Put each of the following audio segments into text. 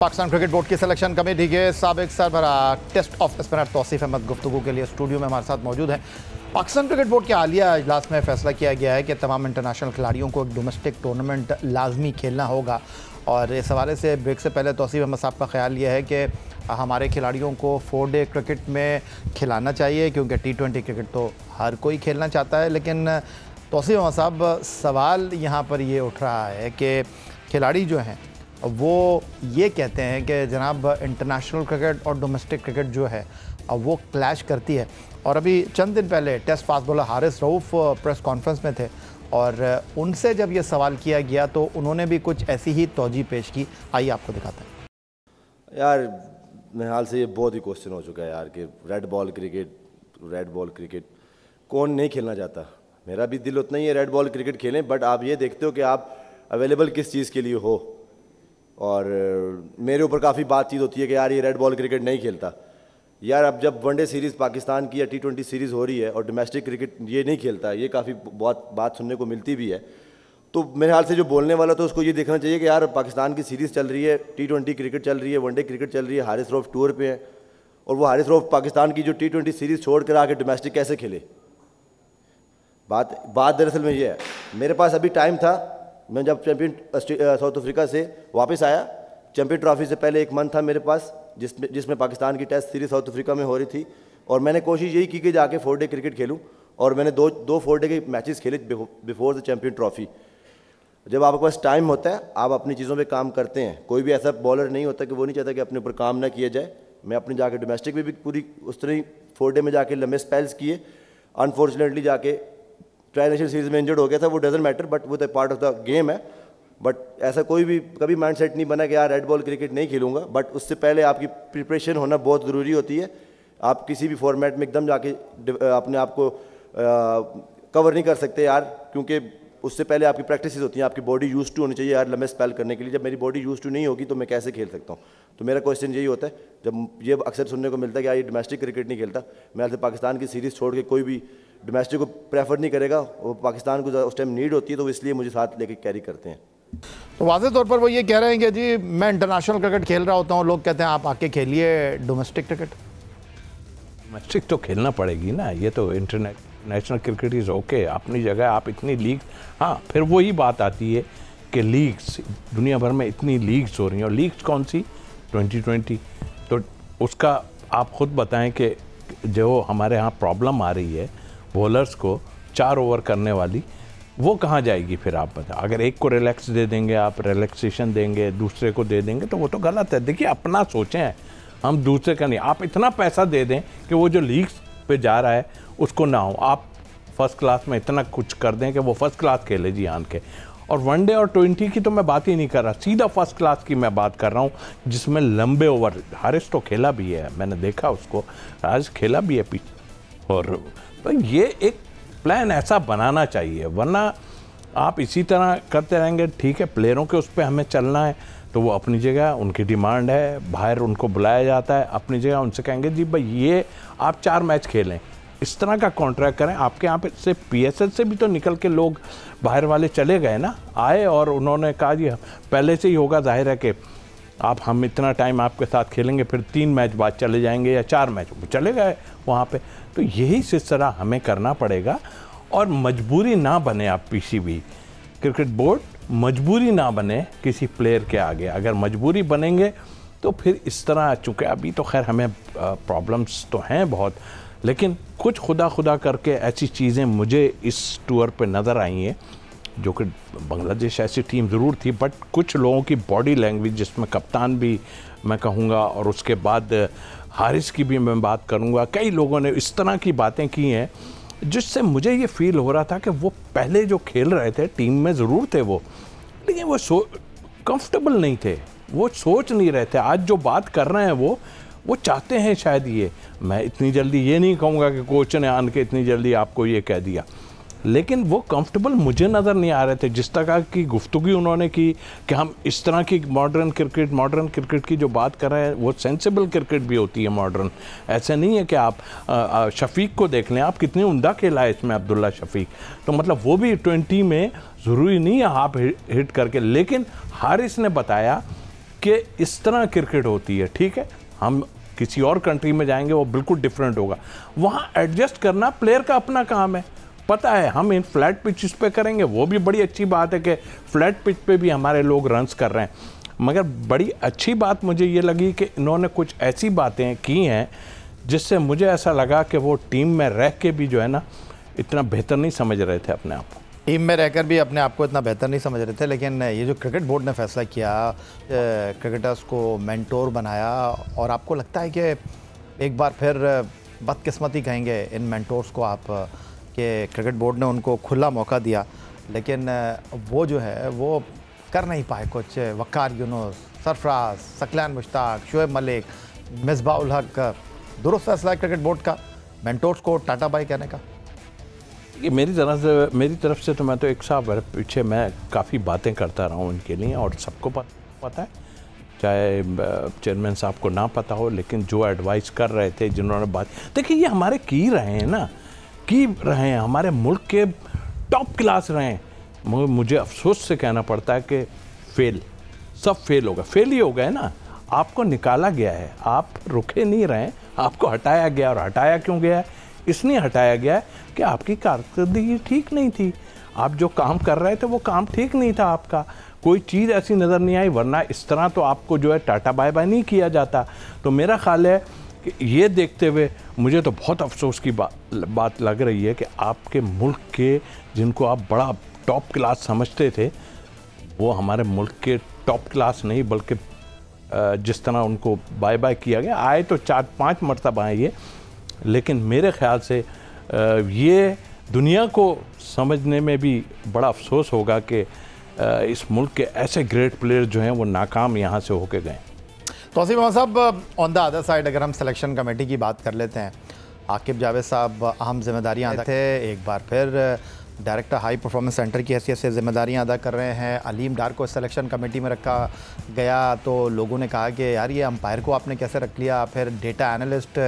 Pakistan cricket board की selection committee के साबिक सरबरा test off spinner Tauseef Ahmed गुफ्तगू के लिए स्टूडियो में हमारे साथ मौजूद हैं। पाकिस्तान क्रिकेट बोर्ड के हालिया इजलास में फैसला किया गया है कि तमाम इंटरनेशनल खिलाड़ियों को एक डोमेस्टिक टूर्नामेंट लाजमी खेलना होगा और इस हवाले से ब्रेक से पहले तौसीफ अहमद साहब का ख्याल ये है कि हमारे खिलाड़ियों को 4 डे क्रिकेट में खिलाना चाहिए क्योंकि T20 क्रिकेट तो हर कोई खेलना चाहता है। लेकिन तौसीफ अहमद साहब, सवाल यहाँ पर ये उठ रहा है कि खिलाड़ी जो हैं वो ये कहते हैं कि जनाब इंटरनेशनल क्रिकेट और डोमेस्टिक क्रिकेट जो है वो क्लैश करती है। और अभी चंद दिन पहले test fast bowler Haris Rauf press conference में थे और उनसे जब ये सवाल किया गया तो उन्होंने भी कुछ ऐसी ही तौजी पेश की। आइए आपको दिखाते हैं। यार मेरे हाल से ये बहुत ही क्वेश्चन हो चुका है यार कि रेड बॉल क्रिकेट कौन नहीं खेलना चाहता। मेरा भी दिल उतना ही है रेड बॉल क्रिकेट खेलें, बट आप ये देखते हो कि आप अवेलेबल किस चीज़ के लिए हो। और मेरे ऊपर काफ़ी बातचीत होती है कि यार ये रेड बॉल क्रिकेट नहीं खेलता। यार अब जब वनडे सीरीज़ पाकिस्तान की या T20 सीरीज़ हो रही है और डोमेस्टिक क्रिकेट ये नहीं खेलता, ये काफ़ी बहुत बात सुनने को मिलती भी है। तो मेरे हाल से जो बोलने वाला तो उसको ये देखना चाहिए कि यार पाकिस्तान की सीरीज़ चल रही है, T20 क्रिकेट चल रही है, वनडे क्रिकेट चल रही है, हारिस रऊफ़ टूर पे है और वो हारिस रऊफ़ पाकिस्तान की जो T20 सीरीज़ छोड़ कर आके डोमेस्टिक कैसे खेले। बात दरअसल में ये है, मेरे पास अभी टाइम था। मैं जब चैम्पियन साउथ अफ्रीका से वापस आया, चैम्पियन ट्रॉफी से पहले 1 मंथ था मेरे पास जिसमें पाकिस्तान की टेस्ट सीरीज़ साउथ अफ्रीका में हो रही थी और मैंने कोशिश यही की कि जाके 4 डे क्रिकेट खेलूं और मैंने दो 4 डे के मैचेस खेले बिफोर द चैम्पियन ट्रॉफी। जब आपके पास टाइम होता है आप अपनी चीज़ों पे काम करते हैं। कोई भी ऐसा बॉलर नहीं होता कि वो नहीं चाहता कि अपने ऊपर काम ना किया जाए। मैं अपने जाके डोमेस्टिक में भी पूरी उस तरह ही 4 डे में जाके लंबे स्पेल्स किए। अनफॉर्चुनेटली जाके ट्राई नेशनल सीरीज़ में इंजर्ड हो गया था, वो डजंट मैटर, बट वो तो पार्ट ऑफ द गेम है। बट ऐसा कोई भी कभी माइंड सेट नहीं बना कि यार रेड बॉल क्रिकेट नहीं खेलूंगा। बट उससे पहले आपकी प्रिपरेशन होना बहुत ज़रूरी होती है। आप किसी भी फॉर्मेट में एकदम जाके अपने आप को कवर नहीं कर सकते यार, क्योंकि उससे पहले आपकी प्रैक्टिस होती हैं। आपकी बॉडी यूज टू होनी चाहिए यार लंबे स्पेल करने के लिए। जब मेरी बॉडी यूज टू नहीं होगी तो मैं कैसे खेल सकता हूँ। तो मेरा क्वेश्चन यही होता है, जब ये अक्सर सुनने को मिलता है कि यार ये डोमेस्टिक क्रिकेट नहीं खेलता, मैं ऐसे पाकिस्तान की सीरीज़ छोड़ के कोई भी डोमेस्टिक को प्रेफर नहीं करेगा। वो पाकिस्तान को उस टाइम नीड होती है तो इसलिए मुझे साथ लेके कैरी करते हैं। तो वाज़ेह तौर पर वो ये कह रहे हैं कि जी मैं इंटरनेशनल क्रिकेट खेल रहा होता हूँ, लोग कहते हैं आप आके खेलिए डोमेस्टिक क्रिकेट। डोमेस्टिक तो खेलना पड़ेगी ना, ये तो इंटरनेशनल क्रिकेट इज़ ओके अपनी जगह। आप इतनी लीग, हाँ फिर वही बात आती है कि लीग्स दुनिया भर में इतनी लीग्स हो रही हैं और लीग्स कौन सी 2020, तो उसका आप ख़ुद बताएं कि जो हमारे यहाँ प्रॉब्लम आ रही है बॉलर्स को 4 ओवर करने वाली, वो कहाँ जाएगी फिर आप बताएं। अगर एक को रिलैक्स दे देंगे, आप रिलैक्सेशन देंगे, दूसरे को दे देंगे तो वो तो गलत है। देखिए अपना सोचें, हम दूसरे का नहीं। आप इतना पैसा दे दें कि वो जो लीग्स पे जा रहा है उसको ना हो। आप फर्स्ट क्लास में इतना कुछ कर दें कि वो फर्स्ट क्लास खेले जी आन के। और वनडे और 20 की तो मैं बात ही नहीं कर रहा, सीधा फर्स्ट क्लास की मैं बात कर रहा हूँ जिसमें लंबे ओवर। हारिस तो खेला भी है, मैंने देखा उसको, आज खेला भी है पीछे। और तो ये एक प्लान ऐसा बनाना चाहिए, वरना आप इसी तरह करते रहेंगे। ठीक है, प्लेयरों के उस पर हमें चलना है तो वो अपनी जगह, उनकी डिमांड है, बाहर उनको बुलाया जाता है, अपनी जगह उनसे कहेंगे जी भाई ये आप 4 मैच खेलें, इस तरह का कॉन्ट्रैक्ट करें। आपके यहाँ पे से PSL से भी तो निकल के लोग बाहर वाले चले गए ना, आए और उन्होंने कहा जी पहले से ही होगा, जाहिर है कि आप हम इतना टाइम आपके साथ खेलेंगे, फिर 3 मैच बाद चले जाएंगे या 4 मैच, चले गए वहाँ पे। तो यही सिलसिला हमें करना पड़ेगा और मजबूरी ना बने। आप PCB क्रिकेट बोर्ड मजबूरी ना बने किसी प्लेयर के आगे। अगर मजबूरी बनेंगे तो फिर इस तरह, चूँकि अभी तो खैर हमें प्रॉब्लम्स तो हैं बहुत, लेकिन कुछ खुदा करके ऐसी चीज़ें मुझे इस टूर पे नज़र आई हैं जो कि बांग्लादेश ऐसी टीम ज़रूर थी, बट कुछ लोगों की बॉडी लैंग्वेज, जिसमें कप्तान भी मैं कहूँगा और उसके बाद हारिस की भी मैं बात करूँगा, कई लोगों ने इस तरह की बातें की हैं जिससे मुझे ये फील हो रहा था कि वो पहले जो खेल रहे थे टीम में ज़रूर थे वो, लेकिन वो कंफर्टेबल नहीं थे, वो सोच नहीं रहे थे। आज जो बात कर रहे हैं वो चाहते हैं शायद ये, मैं इतनी जल्दी ये नहीं कहूँगा कि कोच ने आन के इतनी जल्दी आपको ये कह दिया, लेकिन वो कंफर्टेबल मुझे नज़र नहीं आ रहे थे। जिस तरह की गुफ्तगू उन्होंने की कि हम इस तरह की मॉडर्न क्रिकेट की जो बात कर रहे हैं वो सेंसिबल क्रिकेट भी होती है मॉडर्न। ऐसे नहीं है कि आप शफीक को देख लें, आप कितनी उम्दा खेला है इसमें अब्दुल्ला शफीक, तो मतलब वो भी 20 में ज़रूरी नहीं है आप हिट करके। लेकिन हारिस ने बताया कि इस तरह क्रिकेट होती है। ठीक है, हम किसी और कंट्री में जाएंगे वो बिल्कुल डिफरेंट होगा, वहाँ एडजस्ट करना प्लेयर का अपना काम है। पता है हम इन फ्लैट पिचेस पे करेंगे, वो भी बड़ी अच्छी बात है कि फ्लैट पिच पे भी हमारे लोग रन्स कर रहे हैं, मगर बड़ी अच्छी बात मुझे ये लगी कि इन्होंने कुछ ऐसी बातें की हैं जिससे मुझे ऐसा लगा कि वो टीम में रह के भी जो है ना इतना बेहतर नहीं समझ रहे थे अपने आप को। टीम में रहकर भी अपने आप को इतना बेहतर नहीं समझ रहे थे, लेकिन ये जो क्रिकेट बोर्ड ने फैसला किया, क्रिकेटर्स को मेंटोर बनाया, और आपको लगता है कि एक बार फिर बदकिस्मती कहेंगे इन मेंटोर्स को आप कि क्रिकेट बोर्ड ने उनको खुला मौका दिया, लेकिन वो जो है वो कर नहीं पाए कुछ। वक़ार यूनुस, सरफराज, सकलान मुश्ताक, शोएब मलिक, मिसबाह उल हक, दुरुस्त फैसला है क्रिकेट बोर्ड का मेंटोर्स को टाटा बाय कहने का? ये मेरी तरफ से तो मैं तो एक साहब पीछे मैं काफ़ी बातें करता रहा हूँ इनके लिए, और सबको पता है, चाहे चेयरमैन साहब को ना पता हो, लेकिन जो एडवाइस कर रहे थे, जिन्होंने बात, देखिए ये हमारे की रहे हैं, हमारे मुल्क के टॉप क्लास रहे हैं। मुझे अफसोस से कहना पड़ता है कि सब फेल ही हो गए ना। आपको निकाला गया है, आप रुके नहीं रहे, आपको हटाया गया, और हटाया क्यों गया है? इसलिए हटाया गया है कि आपकी कारकर्दगी ठीक नहीं थी, आप जो काम कर रहे थे वो काम ठीक नहीं था, आपका कोई चीज़ ऐसी नज़र नहीं आई, वरना इस तरह तो आपको जो है टाटा बाय बाय नहीं किया जाता। तो मेरा ख्याल है कि ये देखते हुए मुझे तो बहुत अफसोस की बात लग रही है कि आपके मुल्क के जिनको आप बड़ा टॉप क्लास समझते थे, वो हमारे मुल्क के टॉप क्लास नहीं, बल्कि जिस तरह उनको बाय बाय किया गया, आए तो 4-5 मरतबा आए ये, लेकिन मेरे ख्याल से ये दुनिया को समझने में भी बड़ा अफसोस होगा कि इस मुल्क के ऐसे ग्रेट प्लेयर जो हैं वो नाकाम यहाँ से होके गए। तौसीफ अहमद साहब, ऑन द अदर साइड अगर हम सिलेक्शन कमेटी की बात कर लेते हैं, आकिब जावेद साहब अहम जिम्मेदारियाँ अदा थे, एक बार फिर डायरेक्टर हाई परफॉर्मेंस सेंटर की हैसियत से जिम्मेदारियां अदा कर रहे हैं। अलीम डार को सिलेक्शन कमेटी में रखा गया तो लोगों ने कहा कि यार ये अंपायर को आपने कैसे रख लिया। फिर डेटा एनालिस्ट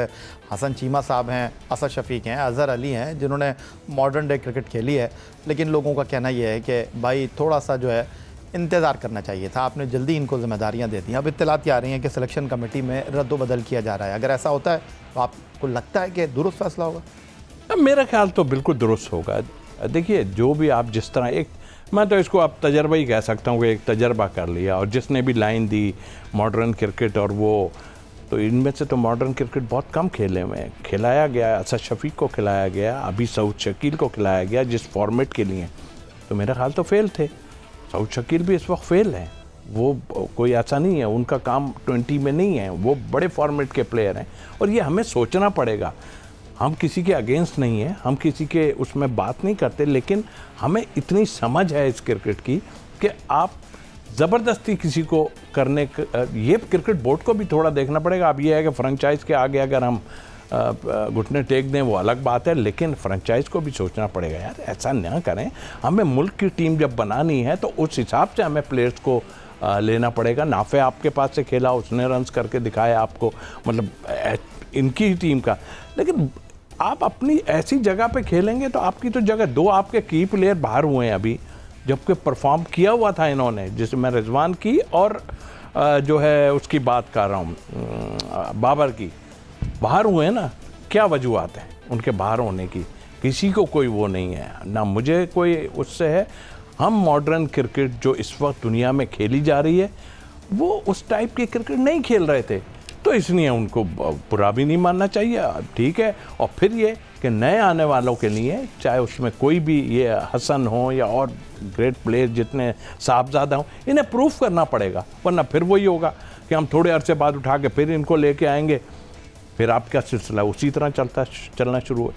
हसन चीमा साहब हैं, असद शफीक हैं, अज़हर अली हैं, जिन्होंने मॉडर्न डे क्रिकेट खेली है, लेकिन लोगों का कहना यह है कि भाई थोड़ा सा जो है इंतज़ार करना चाहिए था, आपने जल्दी इनको जिम्मेदारियाँ दे दी। अब इत्तलात आ रही हैं कि सिलेक्शन कमेटी में रद्द-बदल किया जा रहा है। अगर ऐसा होता है तो आपको लगता है कि दुरुस्त फैसला होगा? मेरा ख्याल तो बिल्कुल दुरुस्त होगा। देखिए, जो भी आप जिस तरह एक, मैं तो इसको आप तजर्बा ही कह सकता हूँ कि एक तजर्बा कर लिया, और जिसने भी लाइन दी मॉडर्न क्रिकेट, और वो तो इनमें से तो मॉडर्न क्रिकेट बहुत कम खेले में खिलाया गया, असद शफीक को खिलाया गया, अभी सऊद शकील को खिलाया गया जिस फॉर्मेट के लिए, तो मेरा ख्याल तो फेल थे। सऊद शकील भी इस वक्त फेल हैं, वो कोई ऐसा नहीं है, उनका काम 20 में नहीं है, वो बड़े फॉर्मेट के प्लेयर हैं, और ये हमें सोचना पड़ेगा। हम किसी के अगेंस्ट नहीं हैं, हम किसी के उसमें बात नहीं करते, लेकिन हमें इतनी समझ है इस क्रिकेट की कि आप ज़बरदस्ती किसी को करने, ये क्रिकेट बोर्ड को भी थोड़ा देखना पड़ेगा। अब ये है कि फ्रेंचाइज के आगे अगर हम घुटने टेक दें वो अलग बात है, लेकिन फ्रेंचाइज को भी सोचना पड़ेगा, यार ऐसा ना करें, हमें मुल्क की टीम जब बनानी है तो उस हिसाब से हमें प्लेयर्स को लेना पड़ेगा। नाफे आपके पास से खेला, उसने रन्स करके दिखाया आपको, मतलब इनकी ही टीम का, लेकिन आप अपनी ऐसी जगह पे खेलेंगे तो आपकी तो जगह, दो आपके की प्लेयर बाहर हुए हैं अभी, जबकि परफॉर्म किया हुआ था इन्होंने, जैसे मैं रिजवान की और जो है उसकी बात कर रहा हूँ बाबर की, बाहर हुए हैं ना। क्या वजूहत है उनके बाहर होने की? किसी को कोई वो नहीं है ना, मुझे कोई उससे है। हम मॉडर्न क्रिकेट जो इस वक्त दुनिया में खेली जा रही है वो उस टाइप की क्रिकेट नहीं खेल रहे थे, तो इसलिए उनको बुरा भी नहीं मानना चाहिए, ठीक है। और फिर ये कि नए आने वालों के लिए, चाहे उसमें कोई भी ये हसन हो या और ग्रेट प्लेयर जितने साहबजादा हों, इन्हें प्रूफ करना पड़ेगा, वरना फिर वही होगा कि हम थोड़े अरसे बाद उठा के फिर इनको लेके आएंगे, फिर आपका सिलसिला उसी तरह चलना शुरू हो।